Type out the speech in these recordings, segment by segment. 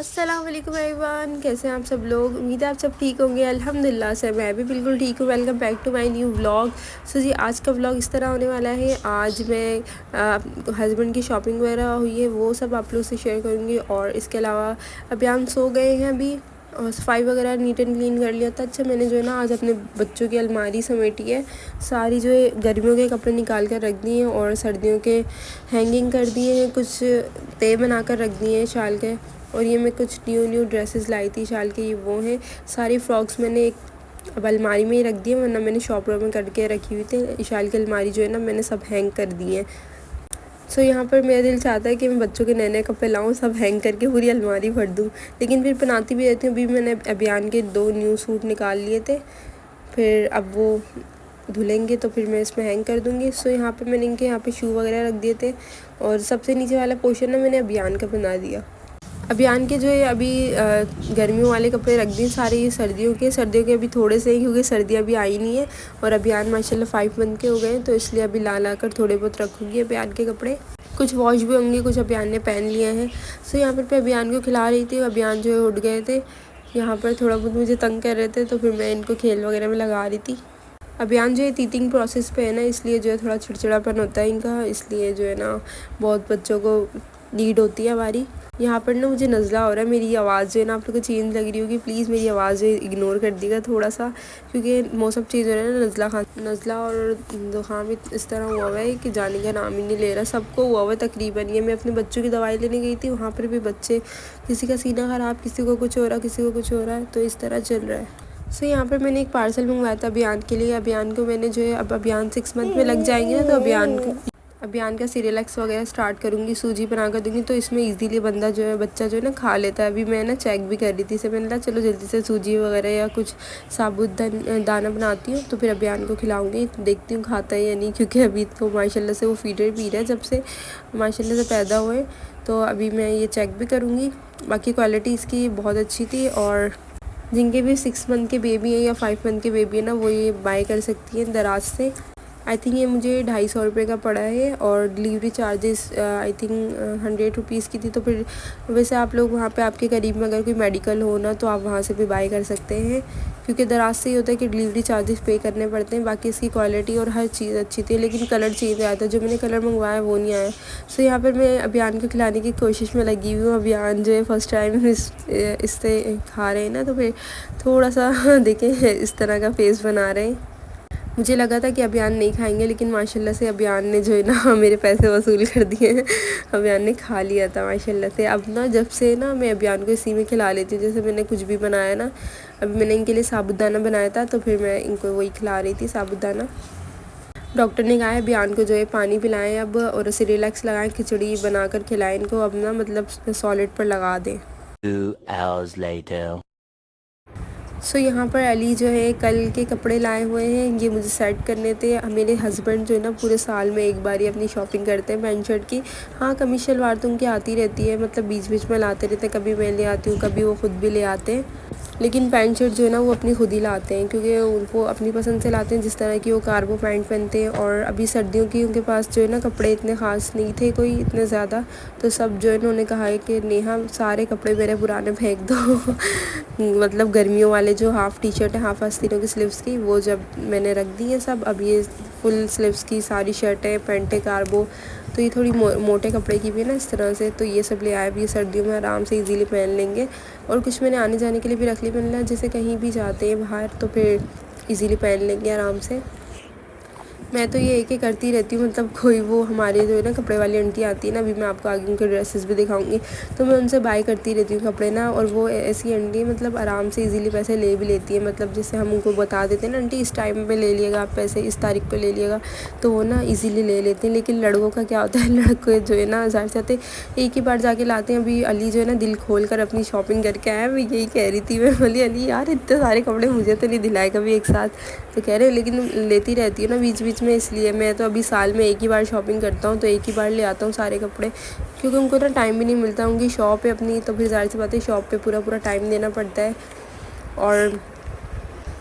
अस्सलाम वालेकुम एवरीवन, कैसे हैं आप सब लोग। उम्मीद है आप सब ठीक होंगे। अल्हम्दुलिल्लाह से मैं भी बिल्कुल ठीक हूँ। Welcome back to my new vlog. So ji, आज का व्लॉग इस तरह होने वाला है। आज मैं हस्बैंड की शॉपिंग वगैरह हुई है वो सब आप लोग से शेयर करूँगी। और इसके अलावा अभियान सो गए हैं अभी, और सफाई वगैरह नीट एंड क्लीन कर लिया था। अच्छा, मैंने जो है ना आज अपने बच्चों की अलमारी समेटी है। सारी जो है गर्मियों के कपड़े निकाल कर रख दिए हैं और सर्दियों के हैंगिंग कर दिए हैं। कुछ तय बना कर रख दिए हैं शाल के। और ये मैं कुछ न्यू ड्रेसेस लाई थी शाल के, ये वो हैं। सारी फ्रॉक्स मैंने एक अब अलमारी में ही रख दी है, वरना मैंने शॉपर में करके रखी हुई थी। शाल की अलमारी जो है ना मैंने सब हैंग कर दी है। सो यहाँ पर मेरा दिल चाहता है कि मैं बच्चों के नए नए कपड़े लाऊं, सब हैंग करके पूरी अलमारी भर दूं, लेकिन फिर बनाती भी रहती हूँ। अभी मैंने अभियान के 2 न्यू सूट निकाल लिए थे, फिर अब वो धुलेंगे तो फिर मैं इसमें हैंग कर दूँगी। सो यहाँ पे मैंने इनके यहाँ पे शू वगैरह रख दिए थे, और सबसे नीचे वाला पोर्शन ना मैंने अभियान का बना दिया। अभियान के जो है अभी गर्मियों वाले कपड़े रख दिए सारे, ये सर्दियों के अभी थोड़े से ही, क्योंकि सर्दियाँ अभी आई नहीं है। और अभियान माशाल्लाह 5 मंथ के हो गए हैं, तो इसलिए अभी ला कर थोड़े बहुत रखूँगी अभियान के कपड़े। कुछ वॉश भी होंगे, कुछ अभियान ने पहन लिए हैं। सो यहाँ पर अभियान को खिला रही थी। अभियान जो है उठ गए थे, यहाँ पर थोड़ा बहुत मुझे तंग कर रहे थे, तो फिर मैं इनको खेल वगैरह में लगा रही थी। अभियान जो है टीथिंग प्रोसेस पे है ना, इसलिए जो है थोड़ा चिड़चिड़ापन होता है इनका, इसलिए जो है ना बहुत बच्चों को नीड होती है हमारी। यहाँ पर ना मुझे नज़ला हो रहा है, मेरी आवाज़ जो है ना आप लोग को चेंज लग रही होगी, प्लीज़ मेरी आवाज़ जो है इग्नोर कर दीजिएगा थोड़ा सा, क्योंकि मौसम चेंज हो रहा है ना। नज़ला और ज़ुकाम इस तरह हुआ है कि जाने का नाम ही नहीं ले रहा। सबको हुआ हुआ है तकरीबन। ये मैं अपने बच्चों की दवाई लेने गई थी, वहाँ पर भी बच्चे, किसी का सीना ख़राब, किसी को कुछ हो रहा, किसी को कुछ हो रहा है, तो इस तरह चल रहा है। सो यहाँ पर मैंने एक पार्सल मंगवाया था अभियान के लिए। अभियान को मैंने जो है, अब अभियान 6 मंथ में लग जाएंगे ना, तो अभियान का सीरियलैक्स वगैरह स्टार्ट करूँगी, सूजी बना कर दूँगी, तो इसमें इजीली बच्चा जो है ना खा लेता है। अभी मैं ना चेक भी कर रही थी इसे, मैंने कहा चलो जल्दी से सूजी वगैरह या कुछ साबुत दाना बनाती हूँ, तो फिर अभियान को खिलाऊँगी, देखती हूँ खाता है या नहीं, क्योंकि अभी तो माशाल्लाह से वो फीडर पी रहा है जब से माशाल्लाह से पैदा हुए। तो अभी मैं ये चेक भी करूँगी। बाकी क्वालिटी इसकी बहुत अच्छी थी, और जिनके भी 6 मंथ के बेबी है या 5 मंथ के बेबी है ना, वो ये बाय कर सकती हैं दराज से। आई थिंक ये मुझे 250 रुपये का पड़ा है, और delivery charges I think 100 rupees की थी। तो फिर वैसे आप लोग वहाँ पे आपके करीब में अगर कोई मेडिकल हो ना, तो आप वहाँ से भी बाय कर सकते हैं, क्योंकि दराज से ये होता है कि डिलीवरी चार्जेस पे करने पड़ते हैं। बाकी इसकी क्वालिटी और हर चीज़ अच्छी थी, लेकिन कलर चेंज आया था, जो मैंने कलर मंगवाया वो नहीं आया। सो यहाँ पर मैं अभियान को खिलाने की कोशिश में लगी हुई हूँ। अभियान जो है फर्स्ट टाइम इससे खा रहे हैं ना, तो फिर थोड़ा सा देखें इस तरह का फेस बना रहे हैं। मुझे लगा था कि अभियान नहीं खाएंगे, लेकिन माशाल्लाह से अभियान ने जो है ना मेरे पैसे वसूल कर दिए हैं। अभियान ने खा लिया था माशाल्लाह से। अब ना जब से ना मैं अभियान को इसी में खिला लेती हूँ, जैसे मैंने कुछ भी बनाया ना, अभी मैंने इनके लिए साबुदाना बनाया था, तो फिर मैं इनको वही खिला रही थी साबुदाना। डॉक्टर ने कहा है अभियान को जो है पानी पिलाएं अब, और सिरिलैक्स लगाएं, खिचड़ी बनाकर खिलाएं इनको अब ना, मतलब सॉलिड पर लगा दें। 2 hours later. सो यहाँ पर अली जो है कल के कपड़े लाए हुए हैं, ये मुझे सेट करने थे। मेरे हस्बैंड जो है ना पूरे साल में एक बार ही अपनी शॉपिंग करते हैं पैंट शर्ट की। हाँ, कमी शलवार तो उनकी आती रहती है, मतलब बीच बीच में लाते रहते हैं, कभी मैं ले आती हूँ, कभी वो ख़ुद भी ले आते हैं। लेकिन पैंट शर्ट जो है ना वो अपनी खुद ही लाते हैं, क्योंकि उनको अपनी पसंद से लाते हैं, जिस तरह की वो कार्गो पैंट पहनते हैं। और अभी सर्दियों की उनके पास जो है ना कपड़े इतने ख़ास नहीं थे कोई इतने ज़्यादा, तो सब जो है उन्होंने कहा है कि नेहा सारे कपड़े मेरे पुराने फेंक दो। मतलब गर्मियों वाले जो हाफ़ टी शर्ट है, हाफ़ आस्तीनों की स्लीव्स की, वो जब मैंने रख दी है सब। अब ये फुल स्लीव्स की सारी शर्टें पैंटें कार्गो, तो ये थोड़ी मोटे कपड़े की भी है ना इस तरह से, तो ये सब ले आए। अब ये सर्दियों में आराम से इजीली पहन लेंगे। और कुछ मैंने आने जाने के लिए भी रख ली, मैंने जैसे कहीं भी जाते हैं बाहर, तो फिर इजीली पहन लेंगे आराम से। मैं तो ये एक ही करती रहती हूँ, मतलब कोई वो हमारे जो है ना कपड़े वाली आंटी आती है ना, अभी मैं आपको आगे उनके ड्रेसेस भी दिखाऊंगी, तो मैं उनसे बाय करती रहती हूँ कपड़े ना। और वो ऐसी आंटी मतलब आराम से इजीली पैसे ले भी लेती है, मतलब जैसे हम उनको बता देते हैं ना, आंटी इस टाइम पे ले लिएगा आप पैसे, इस तारीख पे ले लिएगा, तो वो ना इजीली ले लेते हैं। लेकिन लड़कों का क्या होता है, लड़के जो है ना ज़्यादा चाहते एक ही बार जाके लाते हैं। अभी अली जो है ना दिल खोल कर अपनी शॉपिंग करके आया। मैं यही कह रही थी, मैं बोली अली यार इतने सारे कपड़े मुझे तो नहीं दिलाए कभी एक साथ, तो कह रहे लेकिन लेती रहती हूँ ना बीच बीच में, इसलिए मैं तो अभी साल में एक ही बार शॉपिंग करता हूँ, तो एक ही बार ले आता हूँ सारे कपड़े, क्योंकि उनको ना टाइम भी नहीं मिलता, उनकी शॉप है अपनी, तो फिर ज़ाहिर सी बात है शॉप पे पूरा टाइम देना पड़ता है। और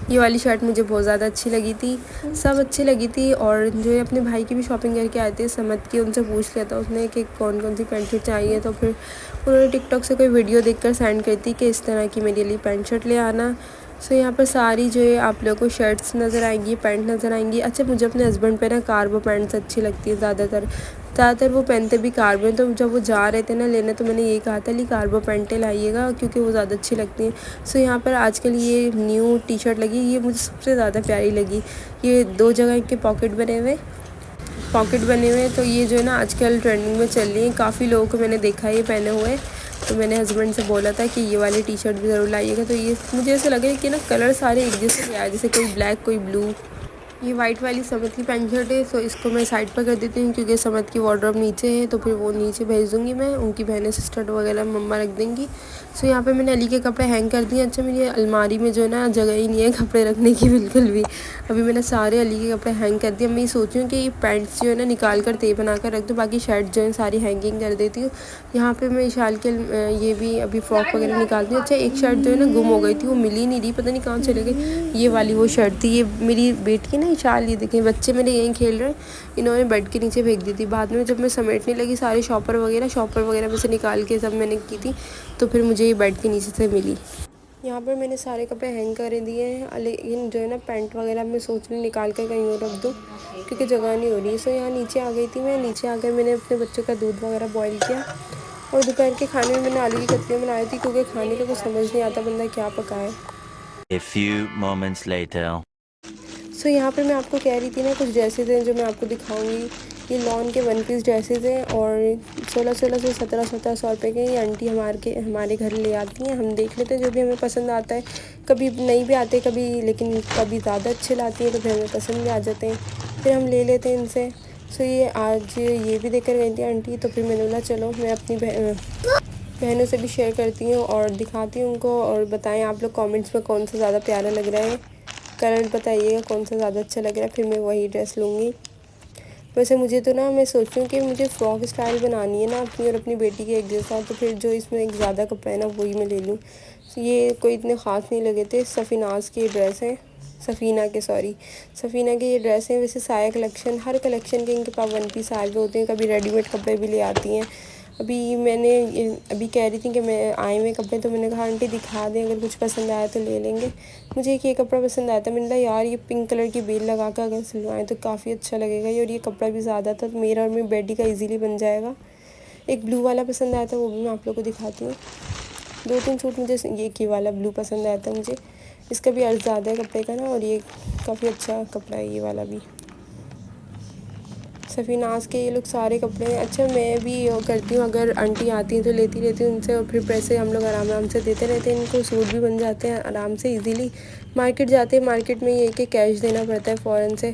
ये वाली शर्ट मुझे बहुत ज़्यादा अच्छी लगी थी, सब अच्छी लगी थी। और जो है अपने भाई की भी शॉपिंग करके आए थे समत की, उनसे पूछ लिया था उसने कि कौन कौन सी पैंट शर्ट चाहिए, तो फिर उन्होंने टिकटॉक से कोई वीडियो देखकर सेंड कर दी कि इस तरह की मेरे लिए पैंट शर्ट ले आना। सो यहाँ पर सारी जो है आप लोगों को शर्ट्स नज़र आएंगी, पैंट नज़र आएंगी। अच्छा, मुझे अपने हस्बैंड पे ना कार्गो पैंट्स अच्छी लगती है ज़्यादातर वो पहनते भी कार्गो हैं, तो जब वो जा रहे थे ना लेने तो मैंने यही कहा था ली कार्गो पैंटें लाइएगा क्योंकि वो ज़्यादा अच्छी लगती हैं। सो यहाँ पर आजकल ये न्यू टी शर्ट लगी, ये मुझे सबसे ज़्यादा प्यारी लगी। ये 2 जगह इनके पॉकेट बने हुए, तो ये जो है ना आजकल ट्रेंडिंग में चल रही है। काफ़ी लोगों को मैंने देखा है ये पहने हुए, तो मैंने हस्बैंड से बोला था कि ये वाली टी शर्ट भी ज़रूर लाइएगा। तो ये मुझे ऐसा लग रहा है कि ना कलर सारे एक जैसे आए, जैसे कोई ब्लैक कोई ब्लू। ये वाइट वाली समत की पैंट शर्ट है, सो इसको मैं साइड पर कर देती हूँ क्योंकि समत की वार्डरोब नीचे है, तो फिर वो नीचे भेज दूँगी मैं, उनकी बहनें सिस्टर वगैरह मम्मा रख देंगी। सो यहाँ पे मैंने अली के कपड़े हैंग कर दिए। अच्छा, मेरी अलमारी में जो है ना जगह ही नहीं है कपड़े रखने की बिल्कुल भी। अभी मैंने सारे अली के कपड़े हैंग कर दिए। मैं ये सोच रही हूँ कि ये पैंट्स जो है ना निकाल कर तय बना कर रख दूँ, बाकी शर्ट जो है सारी हैंगिंग कर देती हूँ। यहाँ पे मैं इशाल के ये भी अभी फ्रॉक वगैरह निकालती हूँ। अच्छा, एक शर्ट जो है ना गुम हो गई थी, वो मिली नहीं रही, पता नहीं कहाँ चले गई। ये वाली वो शर्ट थी, ये मेरी बेटी ना इशाल, ये देखें बच्चे मेरे यहीं खेल रहे हैं, इन्होंने बेड के नीचे फेंक दी थी। बाद में जब मैं समेटने लगी सारे शॉपर वगैरह में से निकाल के सब मैंने की थी, तो फिर मुझे ये बेड के नीचे से मिली। यहाँ पर मैंने सारे कपड़े हैंग कर दिए हैं, लेकिन जो है ना पैंट वगैरह मैं सोच रही निकाल कर कहीं और रख दूँ क्योंकि जगह नहीं हो रही। सो यहाँ नीचे आ गई थी मैं, नीचे आकर मैंने अपने बच्चों का दूध वगैरह बॉईल किया, और दोपहर के खाने में मैंने आलू की कतलियाँ बनाई थी क्योंकि खाने का कुछ समझ नहीं आता बंदा क्या पकाए। A few moments later. सो यहाँ पर मैं आपको कह रही थी ना कुछ ड्रेसेस हैं जो मैं आपको दिखाऊंगी। ये लॉन के 1 पीस ड्रेसेस हैं और 1600 से 1700 रुपये के। ये आंटी हमारे घर ले आती हैं, हम देख लेते हैं जो भी हमें पसंद आता है। कभी नहीं भी आते कभी, लेकिन कभी ज़्यादा अच्छे लाती हैं तो फिर हमें पसंद भी आ जाते हैं, फिर हम ले लेते हैं इनसे। सो ये आज ये भी देकर गई थी आंटी, तो फिर मैंने बोला चलो मैं अपनी बहनों से भी शेयर करती हूँ और दिखाती हूँ उनको, और बताएं आप लोग कमेंट्स में कौन सा ज़्यादा प्यारा लग रहा है, कलर बताइएगा कौन सा ज़्यादा अच्छा लग रहा है, फिर मैं वही ड्रेस लूँगी। वैसे मुझे तो ना मैं सोच रही हूँ कि मुझे फ़्रॉक स्टाइल बनानी है ना अपनी और अपनी बेटी के एक जैसा, तो फिर जो इसमें एक ज़्यादा कपड़ा है ना वही मैं ले लूँ। ये कोई इतने ख़ास नहीं लगे थे। सफ़ीना के ये ड्रेस हैं। वैसे साया कलेक्शन, हर कलेक्शन के इनके पास 1 पीस आए हुए होते हैं, कभी रेडीमेड कपड़े भी ले आती हैं। अभी कह रही थी कि मैं आए हुए कपड़े, तो मैंने कहा आंटी दिखा दें, अगर कुछ पसंद आया तो ले लेंगे। मुझे एक ये कपड़ा पसंद आया था, मैंने कहा यार ये पिंक कलर की बेल लगा कर अगर सिलवाएं तो काफ़ी अच्छा लगेगा ये, और ये कपड़ा भी ज़्यादा था तो मेरा और मेरी बेटी का इजीली बन जाएगा। एक ब्लू वाला पसंद आया था, वो भी मैं आप लोग को दिखाती हूँ। 2-3 सूट मुझे ये वाला ब्लू पसंद आया था मुझे, इसका भी अर्ज़ ज़्यादा है कपड़े का ना, और ये काफ़ी अच्छा कपड़ा है ये वाला भी। सफ़ीनाज़ के ये लोग सारे कपड़े हैं। अच्छा, मैं भी करती हूँ, अगर आंटी आती हैं तो लेती रहती हूँ उनसे, और फिर पैसे हम लोग आराम से देते रहते हैं। इनको सूट भी बन जाते हैं आराम से इजीली। मार्केट जाते हैं, मार्केट में ये कि कैश देना पड़ता है फ़ौरन से।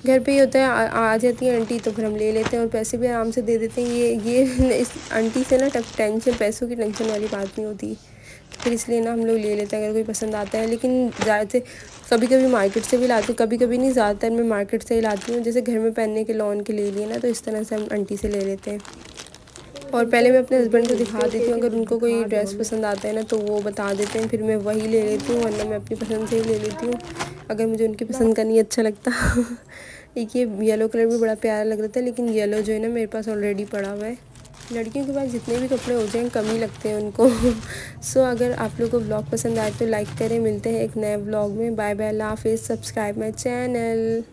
घर पे ही होता है, आ जाती है आंटी तो फिर हम ले लेते हैं और पैसे भी आराम से दे देते हैं। ये इस आंटी से ना टेंशन, पैसों की टेंशन वाली बात नहीं होती, तो फिर इसलिए ना हम लोग ले लेते हैं अगर कोई पसंद आता है। लेकिन ज़्यादा कभी कभी मार्केट से भी लाती हूँ, कभी कभी नहीं, ज़्यादातर मैं मार्केट से ही लाती हूँ। जैसे घर में पहनने के लॉन के ले लिए ना, तो इस तरह से हम आंटी से ले लेते हैं। और पहले मैं अपने हस्बैंड को दिखा देती हूँ, अगर उनको कोई ड्रेस पसंद आता है ना तो वो बता देते हैं, फिर मैं वही ले लेती हूँ, वरना मैं अपनी पसंद से ही ले लेती हूँ अगर मुझे उनकी पसंद का नहीं अच्छा लगता। एक ये येलो कलर भी बड़ा प्यारा लग रहा था, लेकिन येलो जो है ना मेरे पास ऑलरेडी पड़ा हुआ है। लड़कियों के पास जितने भी कपड़े हो जाएं कम ही लगते हैं उनको। सो अगर आप लोगों को व्लॉग पसंद आए तो लाइक करें। मिलते हैं एक नए व्लॉग में। बाय बाय, अल्लाह हाफिज़। Subscribe my channel.